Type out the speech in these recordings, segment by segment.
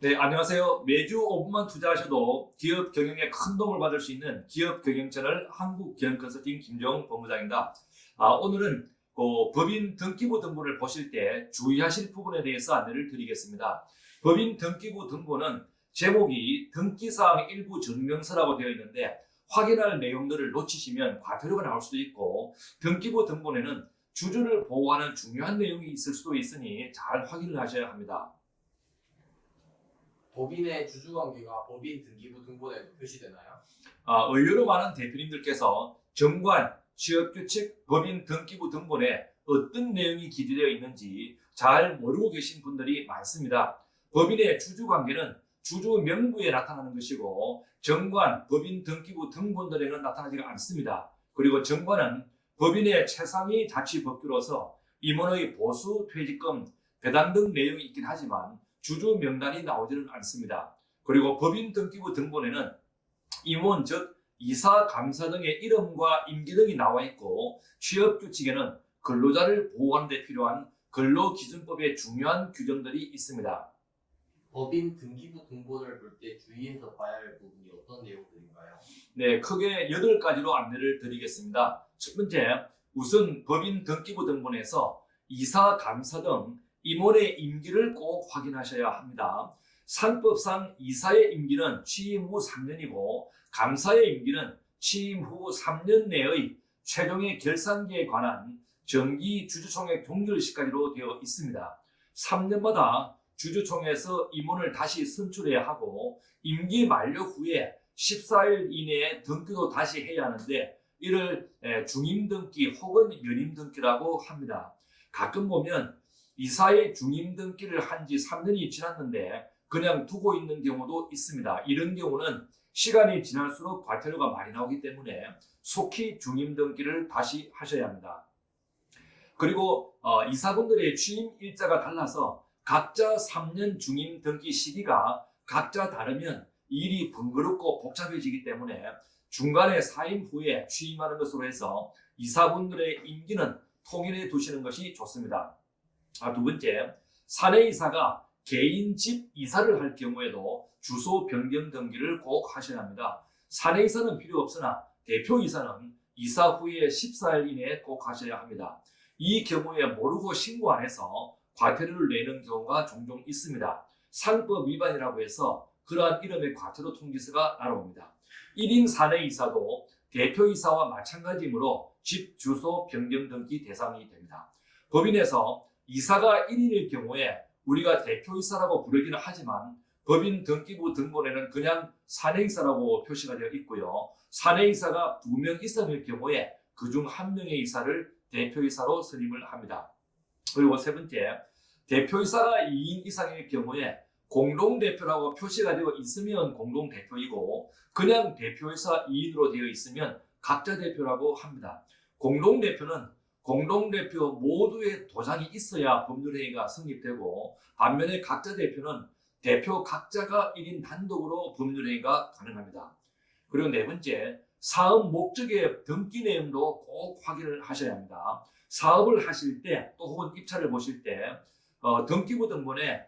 네, 안녕하세요. 매주 5분만 투자하셔도 기업 경영에 큰 도움을 받을 수 있는 기업 경영 채널 한국경영컨설팅 김정웅 본부장입니다. 오늘은 법인 등기부 등본을 보실 때 주의하실 부분에 대해서 안내를 드리겠습니다. 법인 등기부 등본은 제목이 등기사항 일부 증명서라고 되어 있는데 확인할 내용들을 놓치시면 과태료가 나올 수도 있고, 등기부 등본에는 주주를 보호하는 중요한 내용이 있을 수도 있으니 잘 확인을 하셔야 합니다. 법인의 주주관계가 법인 등기부 등본에도 표시되나요? 의외로 많은 대표님들께서 정관, 취업규칙, 법인 등기부 등본에 어떤 내용이 기재되어 있는지 잘 모르고 계신 분들이 많습니다. 법인의 주주관계는 주주 명부에 나타나는 것이고, 정관, 법인 등기부 등본들에는 나타나지가 않습니다. 그리고 정관은 법인의 최상위 자치법규로서 임원의 보수, 퇴직금, 배당 등 내용이 있긴 하지만 주주 명단이 나오지는 않습니다. 그리고 법인 등기부 등본에는 임원 즉 이사, 감사 등의 이름과 임기 등이 나와 있고, 취업규칙에는 근로자를 보호하는 데 필요한 근로기준법의 중요한 규정들이 있습니다. 법인 등기부 등본을 볼 때 주의해서 봐야 할 부분이 어떤 내용들인가요? 네, 크게 8가지로 안내를 드리겠습니다. 첫 번째, 우선 법인 등기부 등본에서 이사, 감사 등 임원의 임기를 꼭 확인하셔야 합니다. 상법상 이사의 임기는 취임 후 3년이고 감사의 임기는 취임 후 3년 내의 최종의 결산기에 관한 정기 주주총회 동결 시까지로 되어 있습니다. 3년마다 주주총회에서 임원을 다시 선출해야 하고, 임기 만료 후에 14일 이내에 등기도 다시 해야 하는데 이를 중임등기 혹은 연임등기라고 합니다. 가끔 보면 이사의 중임등기를 한 지 3년이 지났는데 그냥 두고 있는 경우도 있습니다. 이런 경우는 시간이 지날수록 과태료가 많이 나오기 때문에 속히 중임등기를 다시 하셔야 합니다. 그리고 이사분들의 취임 일자가 달라서 각자 3년 중임등기 시기가 각자 다르면 일이 번거롭고 복잡해지기 때문에 중간에 사임 후에 취임하는 것으로 해서 이사분들의 임기는 통일해 두시는 것이 좋습니다. 두 번째, 사내이사가 개인 집 이사를 할 경우에도 주소 변경 등기를 꼭 하셔야 합니다. 사내이사는 필요 없으나 대표이사는 이사 후에 14일 이내에 꼭 하셔야 합니다. 이 경우에 모르고 신고 안 해서 과태료를 내는 경우가 종종 있습니다. 상법 위반이라고 해서 그러한 이름의 과태료 통지서가 날아옵니다. 1인 사내이사도 대표이사와 마찬가지이므로 집 주소 변경 등기 대상이 됩니다. 법인에서 이사가 1인일 경우에 우리가 대표이사라고 부르기는 하지만 법인 등기부 등본에는 그냥 사내이사라고 표시가 되어 있고요. 사내이사가 2명 이상일 경우에 그중 1명의 이사를 대표이사로 선임을 합니다. 그리고 세 번째, 대표이사가 2인 이상일 경우에 공동대표라고 표시가 되어 있으면 공동대표이고, 그냥 대표이사 2인으로 되어 있으면 각자 대표라고 합니다. 공동대표는 공동대표 모두의 도장이 있어야 법률회의가 성립되고, 반면에 각자 대표는 대표 각자가 1인 단독으로 법률회의가 가능합니다. 그리고 네 번째, 사업 목적의 등기 내용도 꼭 확인을 하셔야 합니다. 사업을 하실 때 또 혹은 입찰을 보실 때 등기부 등본에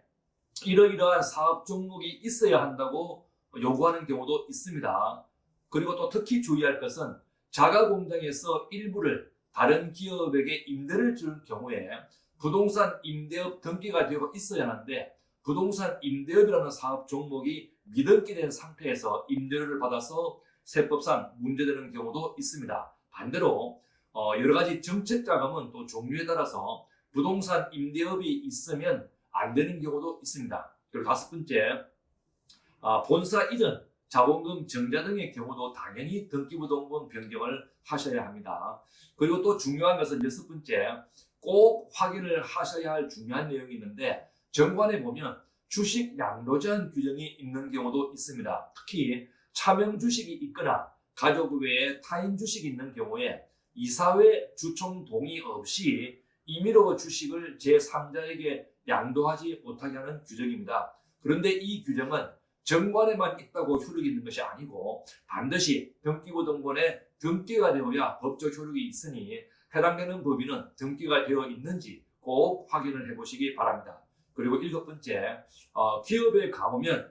이러이러한 사업 종목이 있어야 한다고 요구하는 경우도 있습니다. 그리고 또 특히 주의할 것은 자가공장에서 일부를 다른 기업에게 임대를 줄 경우에 부동산 임대업 등기가 되고 있어야 하는데, 부동산 임대업이라는 사업 종목이 미등기된 상태에서 임대료를 받아서 세법상 문제되는 경우도 있습니다. 반대로 여러 가지 정책 자금은 또 종류에 따라서 부동산 임대업이 있으면 안 되는 경우도 있습니다. 그리고 다섯 번째, 본사 이전, 자본금 정자 등의 경우도 당연히 등기부 등본 변경을 하셔야 합니다. 그리고 또 중요한 것은 여섯 번째, 꼭 확인을 하셔야 할 중요한 내용이 있는데, 정관에 보면 주식 양도 제한 규정이 있는 경우도 있습니다. 특히 차명 주식이 있거나 가족 외에 타인 주식이 있는 경우에 이사회 주총 동의 없이 임의로 주식을 제3자에게 양도하지 못하게 하는 규정입니다. 그런데 이 규정은 정관에만 있다고 효력이 있는 것이 아니고 반드시 등기부 등본에 등기가 되어야 법적 효력이 있으니 해당되는 법인은 등기가 되어 있는지 꼭 확인을 해보시기 바랍니다. 그리고 7번째, 기업에 가보면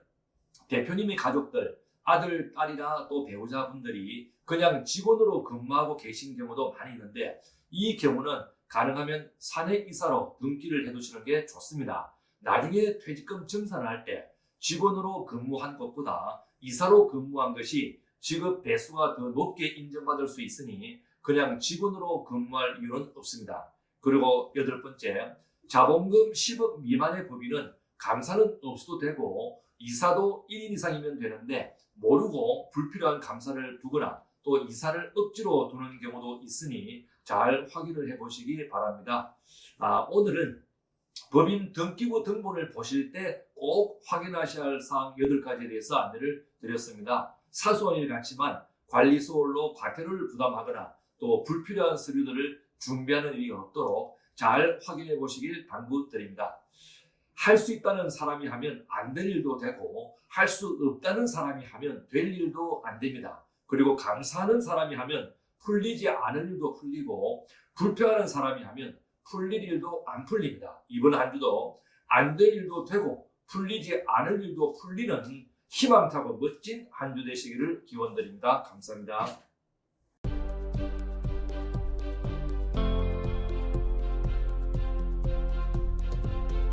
대표님의 가족들, 아들, 딸이나 또 배우자분들이 그냥 직원으로 근무하고 계신 경우도 많이 있는데 이 경우는 가능하면 사내이사로 등기를 해두시는 게 좋습니다. 나중에 퇴직금 정산을 할 때 직원으로 근무한 것보다 이사로 근무한 것이 직업 배수가 더 높게 인정받을 수 있으니 그냥 직원으로 근무할 이유는 없습니다. 그리고 8번째, 자본금 10억 미만의 법인은 감사는 없어도 되고 이사도 1인 이상이면 되는데 모르고 불필요한 감사를 두거나 또 이사를 억지로 두는 경우도 있으니 잘 확인을 해보시기 바랍니다. 오늘은 법인 등기부 등본을 보실 때 꼭 확인하셔야 할 사항 8가지에 대해서 안내를 드렸습니다. 사소한 일 같지만 관리 소홀로 과태료를 부담하거나 또 불필요한 서류들을 준비하는 일이 없도록 잘 확인해 보시길 당부드립니다. 할 수 있다는 사람이 하면 안 될 일도 되고 할 수 없다는 사람이 하면 될 일도 안 됩니다. 그리고 감사하는 사람이 하면 풀리지 않은 일도 풀리고 불평하는 사람이 하면 풀릴 일도 안 풀립니다. 이번 한 주도 안 될 일도 되고 풀리지 않을 일도 풀리는 희망차고 멋진 한 주 되시기를 기원드립니다. 감사합니다.